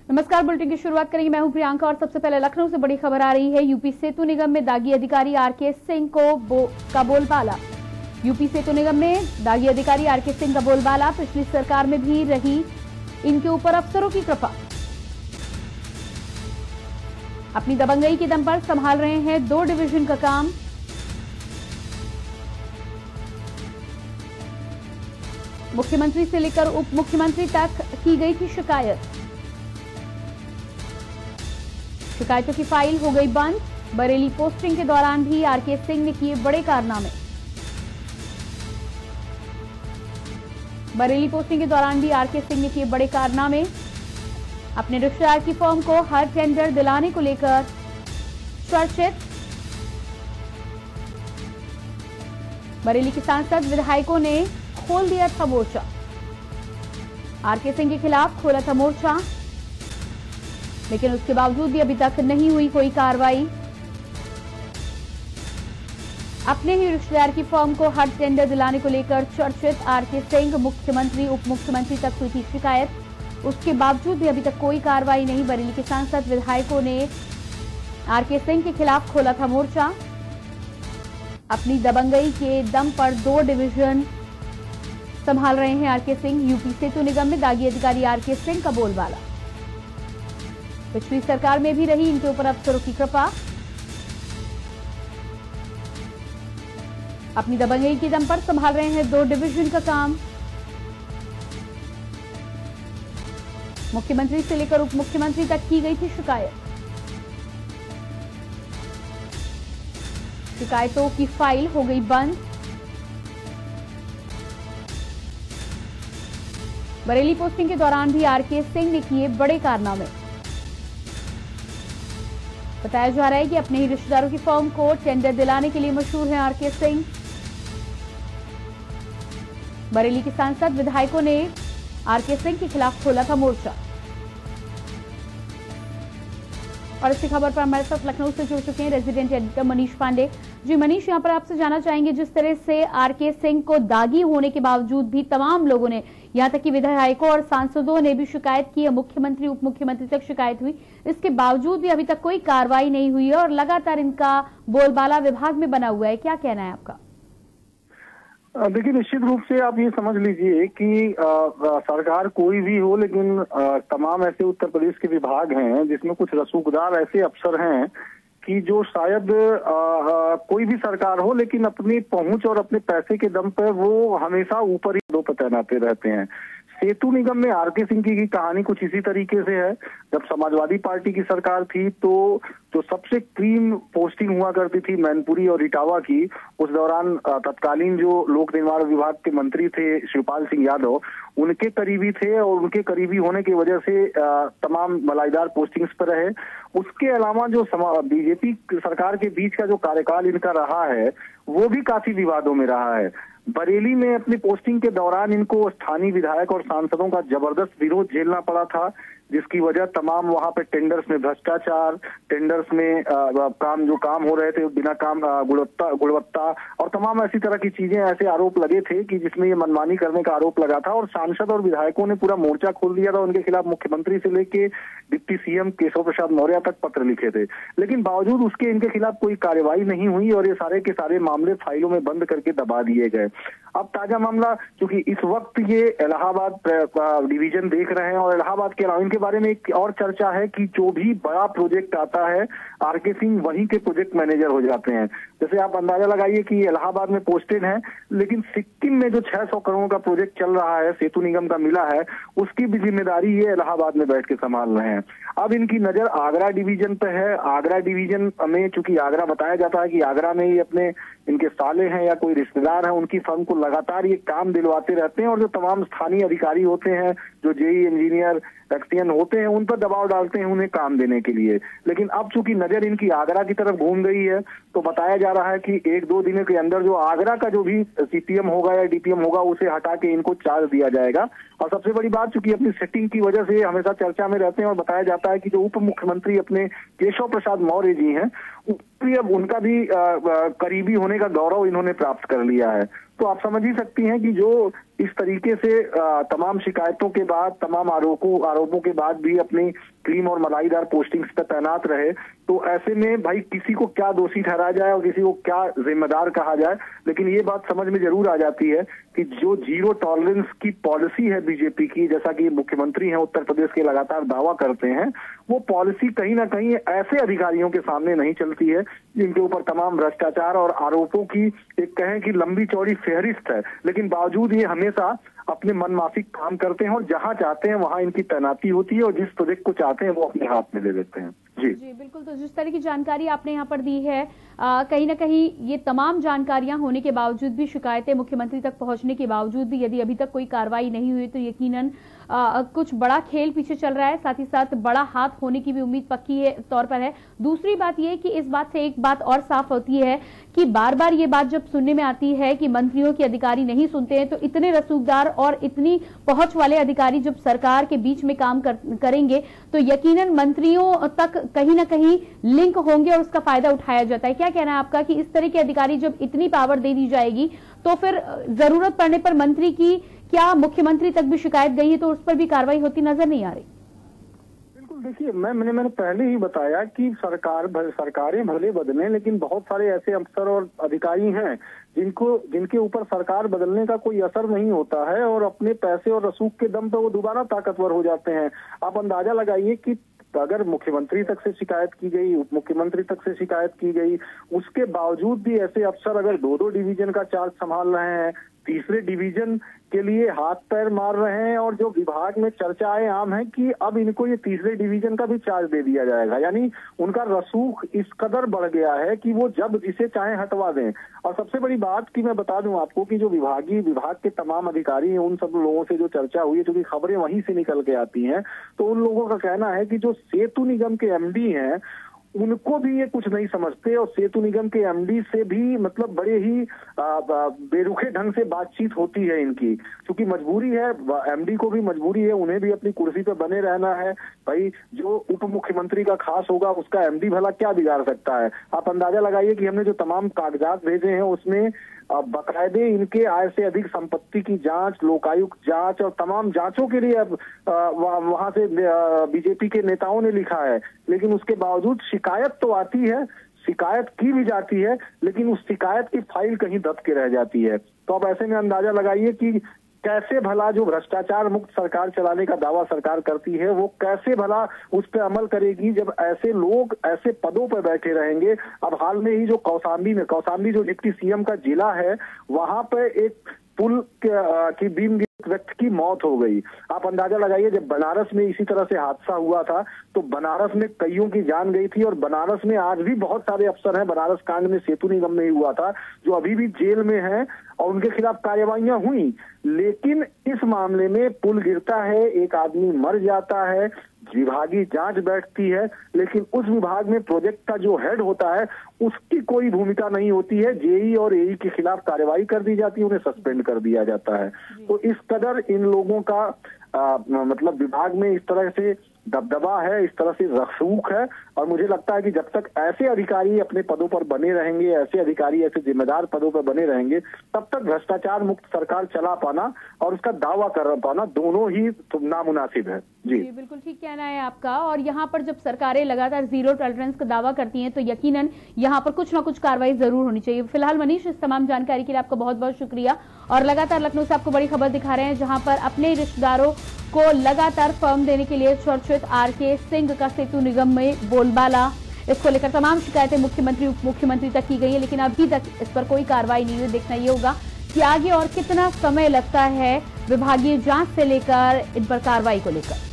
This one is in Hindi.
नमस्कार, बुलेटिन की शुरुआत करेंगे। मैं हूं प्रियंका और सबसे पहले लखनऊ से बड़ी खबर आ रही है। यूपी सेतु निगम में दागी अधिकारी आरके सिंह का बोलबाला। यूपी सेतु निगम में दागी अधिकारी आरके सिंह का बोलबाला। पिछली सरकार में भी रही इनके ऊपर अफसरों की कृपा। अपनी दबंगई के दम पर संभाल रहे हैं 2 डिवीजन का काम। मुख्यमंत्री से लेकर उप मुख्यमंत्री तक की गई थी शिकायत। शिकायतों की फाइल हो गई बंद। बरेली पोस्टिंग के दौरान भी आरके सिंह ने किए बड़े कारनामे। बरेली पोस्टिंग के दौरान भी आरके सिंह ने किए बड़े कारनामे। अपने रिश्तेदार की फर्म को हर टेंडर दिलाने को लेकर चर्चित। बरेली के सांसद विधायकों ने खोल दिया था मोर्चा। आरके सिंह के खिलाफ खोला था मोर्चा, लेकिन उसके बावजूद भी अभी तक नहीं हुई कोई कार्रवाई। अपने ही रिश्तेदार की फर्म को हर टेंडर दिलाने को लेकर चर्चित आरके सिंह। मुख्यमंत्री उप मुख्यमंत्री तक हुई थी शिकायत, उसके बावजूद भी अभी तक कोई कार्रवाई नहीं। बरेली के सांसद विधायकों ने आरके सिंह के खिलाफ खोला था मोर्चा। अपनी दबंगई के दम पर 2 डिवीजन संभाल रहे हैं आरके सिंह। यूपी सेतु निगम में दागी अधिकारी आरके सिंह का बोलबाला। पिछली सरकार में भी रही इनके ऊपर अफसरों की कृपा। अपनी दबंगई के दम पर संभाल रहे हैं 2 डिवीजन का काम। मुख्यमंत्री से लेकर उप मुख्यमंत्री तक की गई थी शिकायत। शिकायतों की फाइल हो गई बंद। बरेली पोस्टिंग के दौरान भी आरके सिंह ने किए बड़े कारनामे। बताया जा रहा है कि अपने ही रिश्तेदारों की फर्म को टेंडर दिलाने के लिए मशहूर हैं आरके सिंह। बरेली के सांसद विधायकों ने आरके सिंह के खिलाफ खोला था मोर्चा। और इसी खबर पर हमारे साथ लखनऊ से जुड़ चुके हैं रेजिडेंट एडिटर मनीष पांडे। जी मनीष, यहां पर आपसे जानना चाहेंगे, जिस तरह से आरके सिंह को दागी होने के बावजूद भी तमाम लोगों ने, यहां तक कि विधायकों और सांसदों ने भी शिकायत की है, मुख्यमंत्री उप मुख्यमंत्री तक शिकायत हुई, इसके बावजूद भी अभी तक कोई कार्रवाई नहीं हुई है और लगातार इनका बोलबाला विभाग में बना हुआ है, क्या कहना है आपका? देखिए, निश्चित रूप से आप ये समझ लीजिए कि सरकार कोई भी हो, लेकिन तमाम ऐसे उत्तर प्रदेश के विभाग हैं जिसमें कुछ रसूखदार ऐसे अफसर हैं कि जो शायद कोई भी सरकार हो, लेकिन अपनी पहुंच और अपने पैसे के दम पर वो हमेशा ऊपर ही दो पर तैनाते रहते हैं। सेतु निगम में आरके सिंह की कहानी कुछ इसी तरीके से है। जब समाजवादी पार्टी की सरकार थी तो जो सबसे क्रीम पोस्टिंग हुआ करती थी मैनपुरी और इटावा की, उस दौरान तत्कालीन जो लोक निर्माण विभाग के मंत्री थे शिवपाल सिंह यादव, उनके करीबी थे और उनके करीबी होने की वजह से तमाम मलाईदार पोस्टिंग्स पर रहे। उसके अलावा जो बीजेपी सरकार के बीच का जो कार्यकाल इनका रहा है वो भी काफी विवादों में रहा है। बरेली में अपनी पोस्टिंग के दौरान इनको स्थानीय विधायक और सांसदों का जबरदस्त विरोध झेलना पड़ा था, जिसकी वजह तमाम वहां पे टेंडर्स में भ्रष्टाचार, टेंडर्स में काम हो रहे थे बिना काम गुणवत्ता और तमाम ऐसी तरह की चीजें, ऐसे आरोप लगे थे कि जिसमें ये मनमानी करने का आरोप लगा था। और सांसद और विधायकों ने पूरा मोर्चा खोल दिया था। उनके खिलाफ मुख्यमंत्री से लेके डिप्टी सीएम केशव प्रसाद मौर्य तक पत्र लिखे थे, लेकिन बावजूद उसके इनके खिलाफ कोई कार्रवाई नहीं हुई और ये सारे के सारे मामले फाइलों में बंद करके दबा दिए गए। अब ताजा मामला, क्योंकि इस वक्त ये इलाहाबाद डिवीजन देख रहे हैं और इलाहाबाद के अलावा इनके बारे में एक और चर्चा है कि जो भी बड़ा प्रोजेक्ट आता है आरके सिंह वहीं के प्रोजेक्ट मैनेजर हो जाते हैं। जैसे आप अंदाजा लगाइए कि इलाहाबाद में पोस्टेड है, लेकिन सिक्किम में जो 600 करोड़ का प्रोजेक्ट चल रहा है, सेतु निगम का मिला है, उसकी भी जिम्मेदारी ये इलाहाबाद में बैठ के संभाल रहे हैं। अब इनकी नजर आगरा डिवीजन पे है। आगरा डिवीजन में, चूंकि आगरा बताया जाता है कि आगरा में ही अपने इनके साले हैं या कोई रिश्तेदार हैं, उनकी फर्म को लगातार ये काम दिलवाते रहते हैं और जो तमाम स्थानीय अधिकारी होते हैं, जो जेई इंजीनियर एक्सटीएन होते हैं, उन पर दबाव डालते हैं उन्हें काम देने के लिए। लेकिन अब चूंकि नजर इनकी आगरा की तरफ घूम गई है, तो बताया जा रहा है कि 1-2 दिनों के अंदर जो आगरा का जो भी सीपीएम होगा या डीपीएम होगा उसे हटा के इनको चार्ज दिया जाएगा। और सबसे बड़ी बात, चूंकि अपनी सेटिंग की वजह से हमेशा चर्चा में रहते हैं और बताया जाता है कि जो उप मुख्यमंत्री अपने केशव प्रसाद मौर्य जी हैं, अब उनका भी करीबी होने का गौरव इन्होंने प्राप्त कर लिया है। तो आप समझ ही सकती हैं कि जो इस तरीके से तमाम शिकायतों के बाद, तमाम आरोपों के बाद भी अपनी क्रीम और मलाईदार पोस्टिंग्स पे तैनात रहे। तो ऐसे में भाई किसी को क्या दोषी ठहराया जाए और किसी को क्या जिम्मेदार कहा जाए, लेकिन ये बात समझ में जरूर आ जाती है कि जो जीरो टॉलरेंस की पॉलिसी है बीजेपी की, जैसा कि मुख्यमंत्री हैं उत्तर प्रदेश के लगातार दावा करते हैं, वो पॉलिसी कहीं ना कहीं ऐसे अधिकारियों के सामने नहीं चलती है जिनके ऊपर तमाम भ्रष्टाचार और आरोपों की एक कहें कि लंबी चौड़ी फेहरिस्त है, लेकिन बावजूद ये हमेशा अपने मनमाफिक काम करते हैं और जहां चाहते हैं वहां इनकी तैनाती होती है और जिस प्रोजेक्ट को चाहते हैं वो अपने हाथ में ले लेते हैं। जी बिल्कुल। तो जिस तरह की जानकारी आपने यहाँ पर दी है, कहीं ना कहीं ये तमाम जानकारियां होने के बावजूद भी, शिकायतें मुख्यमंत्री तक पहुंचने के बावजूद भी यदि अभी तक कोई कार्रवाई नहीं हुई तो यकीनन कुछ बड़ा खेल पीछे चल रहा है, साथ ही साथ बड़ा हाथ होने की भी उम्मीद पक्की है तौर पर है। दूसरी बात यह कि इस बात से एक बात और साफ होती है कि बार बार ये बात जब सुनने में आती है कि मंत्रियों के अधिकारी नहीं सुनते हैं, तो इतने रसूखदार और इतनी पहुंच वाले अधिकारी जब सरकार के बीच में काम करेंगे तो यकीनन मंत्रियों तक कहीं ना कहीं लिंक होंगे और उसका फायदा उठाया जाता है। क्या कहना है आपका कि इस तरह के अधिकारी जब इतनी पावर दे दी जाएगी तो फिर जरूरत पड़ने पर मंत्री की क्या मुख्यमंत्री तक भी शिकायत गई है तो उस पर भी कार्रवाई होती नजर नहीं आ रही? बिल्कुल, देखिए मैंने पहले ही बताया कि सरकारें भले बदलें, लेकिन बहुत सारे ऐसे अफसर और अधिकारी हैं जिनके ऊपर सरकार बदलने का कोई असर नहीं होता है और अपने पैसे और रसूख के दम पर वो दोबारा ताकतवर हो जाते हैं। आप अंदाजा लगाइए कि अगर मुख्यमंत्री तक से शिकायत की गई, उप मुख्यमंत्री तक से शिकायत की गई, उसके बावजूद भी ऐसे अफसर अगर दो डिवीजन का चार्ज संभाल रहे हैं, तीसरे डिवीजन के लिए हाथ पैर मार रहे हैं और जो विभाग में चर्चाएं आम है कि अब इनको ये तीसरे डिवीजन का भी चार्ज दे दिया जाएगा, यानी उनका रसूख इस कदर बढ़ गया है कि वो जब जिसे चाहे हटवा दें। और सबसे बड़ी बात कि मैं बता दूं आपको कि जो विभाग के तमाम अधिकारी हैं, उन सब लोगों से जो चर्चा हुई है, क्योंकि खबरें वहीं से निकल के आती हैं, तो उन लोगों का कहना है कि जो सेतु निगम के एमडी हैं उनको भी ये कुछ नहीं समझते और सेतु निगम के एमडी से भी मतलब बड़े ही बेरुखे ढंग से बातचीत होती है इनकी, क्योंकि मजबूरी है, एमडी को भी मजबूरी है, उन्हें भी अपनी कुर्सी पे बने रहना है। भाई जो उप मुख्यमंत्री का खास होगा उसका एमडी भला क्या बिगाड़ सकता है? आप अंदाजा लगाइए कि हमने जो तमाम कागजात भेजे हैं उसमें बकायदे इनके आय से अधिक संपत्ति की जांच, लोकायुक्त जांच और तमाम जांचों के लिए अब वहां से बीजेपी के नेताओं ने लिखा है, लेकिन उसके बावजूद शिकायत तो आती है, शिकायत की भी जाती है, लेकिन उस शिकायत की फाइल कहीं दब के रह जाती है। तो अब ऐसे में अंदाजा लगाइए कि कैसे भला जो भ्रष्टाचार मुक्त सरकार चलाने का दावा सरकार करती है वो कैसे भला उस पर अमल करेगी जब ऐसे लोग ऐसे पदों पर बैठे रहेंगे। अब हाल में ही जो कौशाम्बी जो डिप्टी सीएम का जिला है, वहां पर एक पुल की बीम व्यक्ति की मौत हो गई। आप अंदाजा लगाइए जब बनारस में इसी तरह से हादसा हुआ था तो बनारस में कईयों की जान गई थी और बनारस में आज भी बहुत सारे अफसर हैं, बनारस कांड में सेतु निगम में ही हुआ था, जो अभी भी जेल में हैं और उनके खिलाफ कार्यवाहियां हुई, लेकिन इस मामले में पुल गिरता है, एक आदमी मर जाता है, विभागीय जांच बैठती है, लेकिन उस विभाग में प्रोजेक्ट का जो हेड होता है उसकी कोई भूमिका नहीं होती है। जेई और एई के खिलाफ कार्रवाई कर दी जाती है, उन्हें सस्पेंड कर दिया जाता है। तो इस कदर इन लोगों का मतलब विभाग में इस तरह से दबदबा है, इस तरह से रसूख है, और मुझे लगता है कि जब तक ऐसे अधिकारी अपने पदों पर बने रहेंगे, ऐसे अधिकारी ऐसे जिम्मेदार पदों पर बने रहेंगे, तब तक भ्रष्टाचार मुक्त सरकार चला पाना और उसका दावा कर पाना दोनों ही नामुनासिब है। जी बिल्कुल ठीक कहना है आपका। और यहाँ पर जब सरकारें लगातार जीरो टॉलरेंस का दावा करती हैं तो यकीनन यहाँ पर कुछ ना कुछ कार्रवाई जरूर होनी चाहिए। फिलहाल मनीष, इस तमाम जानकारी के लिए आपका बहुत बहुत शुक्रिया। और लगातार लखनऊ से आपको बड़ी खबर दिखा रहे हैं जहां पर अपने रिश्तेदारों को लगातार फर्म देने के लिए चर्चित आरके सिंह का सेतु निगम में बोलबाला, इसको लेकर तमाम शिकायतें मुख्यमंत्री उप मुख्यमंत्री तक की गई है, लेकिन अभी तक इस पर कोई कार्रवाई नहीं हुई। देखना ये होगा कि आगे और कितना समय लगता है विभागीय जांच से लेकर इन पर कार्रवाई को लेकर।